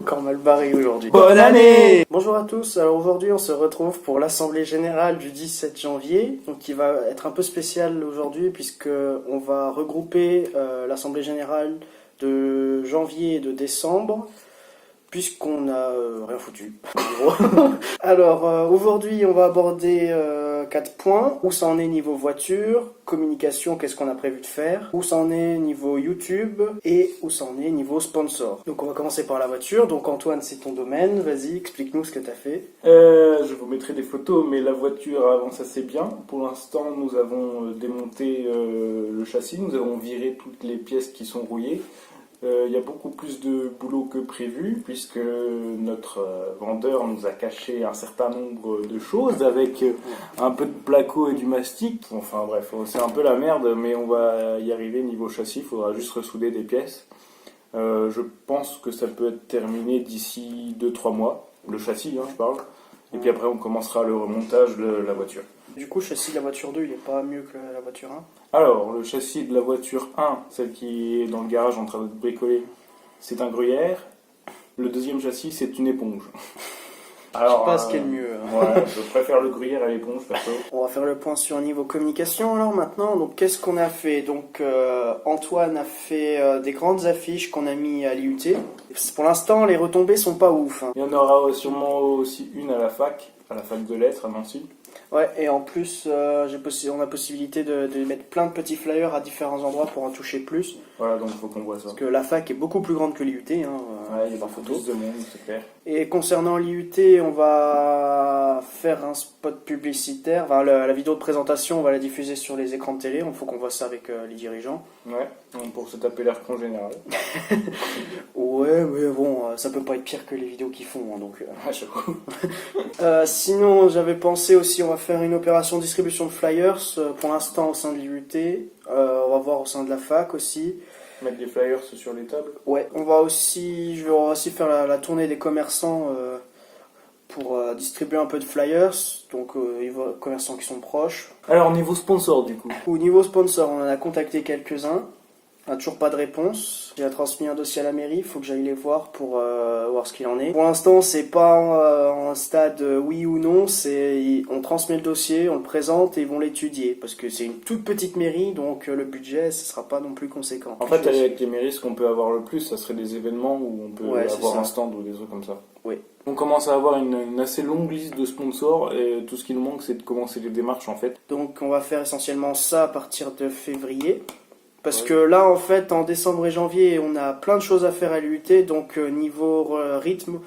Encore mal barré aujourd'hui. Bonne année! Bonjour à tous, alors aujourd'hui on se retrouve pour l'Assemblée Générale du 17 janvier, donc qui va être un peu spécial aujourd'hui puisque on va regrouper l'Assemblée Générale de janvier et de décembre, puisqu'on a rien foutu, en gros. Alors aujourd'hui on va aborder 4 points. Où ça en est niveau voiture, communication, qu'est-ce qu'on a prévu de faire, où ça en est niveau YouTube et où ça en est niveau sponsor. Donc on va commencer par la voiture. Donc Antoine, c'est ton domaine, vas-y, explique-nous ce que tu as fait. Je vous mettrai des photos, mais la voiture avance assez bien. Pour l'instant, nous avons démonté le châssis, nous avons viré toutes les pièces qui sont rouillées. Il y a beaucoup plus de boulot que prévu, puisque notre vendeur nous a caché un certain nombre de choses, avec un peu de placo et du mastic. Enfin bref, c'est un peu la merde, mais on va y arriver niveau châssis, il faudra juste ressouder des pièces. Je pense que ça peut être terminé d'ici 2-3 mois, le châssis, je parle. Et puis après, on commencera le remontage de la voiture. Du coup, le châssis de la voiture 2, il est pas mieux que la voiture 1? Alors, le châssis de la voiture 1, celle qui est dans le garage en train de bricoler, c'est un gruyère. Le deuxième châssis, c'est une éponge. Alors, je sais pas ce qui est le mieux. Ouais, je préfère le gruyère à l'éponge, perso. On va faire le point sur niveau communication alors maintenant. Donc qu'est-ce qu'on a fait? Donc Antoine a fait des grandes affiches qu'on a mis à l'IUT. Pour l'instant, les retombées sont pas ouf. Il y en aura sûrement aussi une à la fac de lettres à Nancy. Ouais, et en plus, on a possibilité de mettre plein de petits flyers à différents endroits pour en toucher plus. Voilà, donc il faut qu'on voit ça. Parce que la fac est beaucoup plus grande que l'IUT. Ouais, il y a pas plus de monde, c'est clair. Et concernant l'IUT, on va faire un spot publicitaire. Enfin, la vidéo de présentation, on va la diffuser sur les écrans de télé. Il faut qu'on voit ça avec les dirigeants. Ouais, donc pour se taper l'air con général. Ouais, mais bon, ça peut pas être pire que les vidéos qu'ils font. Donc, j'avoue. sinon, j'avais pensé aussi, on va faire une opération distribution de flyers. Pour l'instant, au sein de l'IUT. On va voir au sein de la fac aussi. Mettre des flyers sur les tables. Ouais, je vais aussi faire la tournée des commerçants pour distribuer un peu de flyers, donc les commerçants qui sont proches. Alors niveau sponsor du coup. Au niveau sponsor, on en a contacté quelques-uns. On n'a toujours pas de réponse. J'ai transmis un dossier à la mairie, il faut que j'aille les voir pour voir ce qu'il en est. Pour l'instant, c'est pas en stade oui ou non, on transmet le dossier, on le présente et ils vont l'étudier. Parce que c'est une toute petite mairie, donc le budget, ce sera pas non plus conséquent. En fait, avec les mairies, ce qu'on peut avoir le plus, ça serait des événements où on peut avoir un stand ou des trucs comme ça. Oui. On commence à avoir une assez longue liste de sponsors et tout ce qui nous manque, c'est de commencer les démarches en fait. Donc on va faire essentiellement ça à partir de février. Parce que là, en fait, en décembre et janvier, on a plein de choses à faire à l'IUT, donc niveau rythme,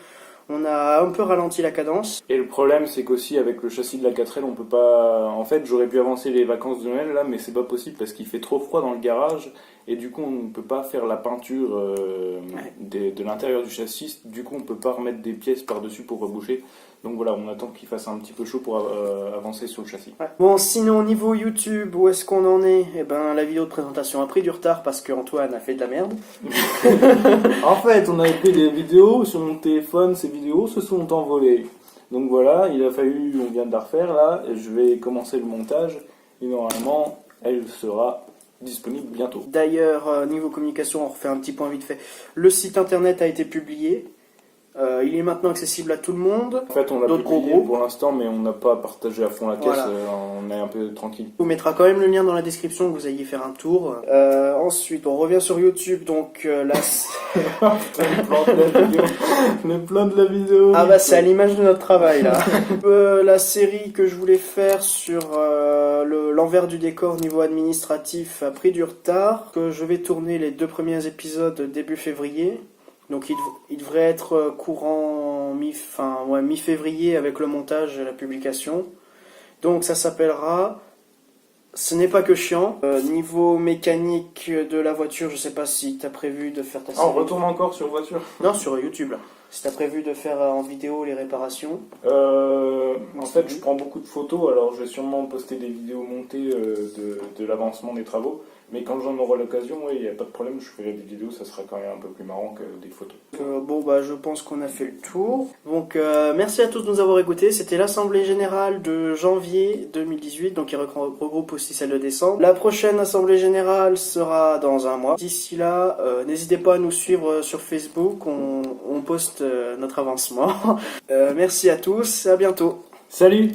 on a un peu ralenti la cadence. Et le problème, c'est qu'aussi avec le châssis de la 4L, on peut pas... En fait, j'aurais pu avancer les vacances de Noël, là, mais c'est pas possible parce qu'il fait trop froid dans le garage, et du coup, on ne peut pas faire la peinture de l'intérieur du châssis, du coup, on peut pas remettre des pièces par-dessus pour reboucher. Donc voilà, on attend qu'il fasse un petit peu chaud pour avancer sur le châssis. Ouais. Bon, sinon, au niveau YouTube, où est-ce qu'on en est? Eh ben, la vidéo de présentation a pris du retard parce qu'Antoine a fait de la merde. En fait, on avait pris des vidéos sur mon téléphone, ces vidéos se sont envolées. Donc voilà, il a fallu, on vient de la refaire là, et je vais commencer le montage, et normalement, elle sera disponible bientôt. D'ailleurs, niveau communication, on refait un petit point vite fait. Le site internet a été publié. Il est maintenant accessible à tout le monde. En fait, on l'a publié pour l'instant, mais on n'a pas partagé à fond la caisse. Voilà. On est un peu tranquille. On mettra quand même le lien dans la description, que vous ayez faire un tour. Ensuite, on revient sur YouTube. Donc là, le plan de la vidéo. Ah bah c'est à l'image de notre travail là. La série que je voulais faire sur l'envers du décor niveau administratif a pris du retard. Que je vais tourner les 2 premiers épisodes début février. Donc il devrait être courant mi-février avec le montage et la publication. Donc ça s'appellera Ce n'est pas que chiant. Niveau mécanique de la voiture, je sais pas si tu as prévu de faire ta série. On retourne encore sur voiture? Non, sur YouTube là. Si tu as prévu de faire en vidéo les réparations. En fait, je prends beaucoup de photos, alors je vais sûrement poster des vidéos montées de l'avancement des travaux. Mais quand j'en aurai l'occasion, il n'y a pas de problème, je ferai des vidéos, ça sera quand même un peu plus marrant que des photos. Je pense qu'on a fait le tour. Donc, merci à tous de nous avoir écoutés. C'était l'Assemblée Générale de janvier 2018, donc qui regroupe aussi celle de décembre. La prochaine Assemblée Générale sera dans un mois. D'ici là, n'hésitez pas à nous suivre sur Facebook, on poste notre avancement. Merci à tous, à bientôt. Salut!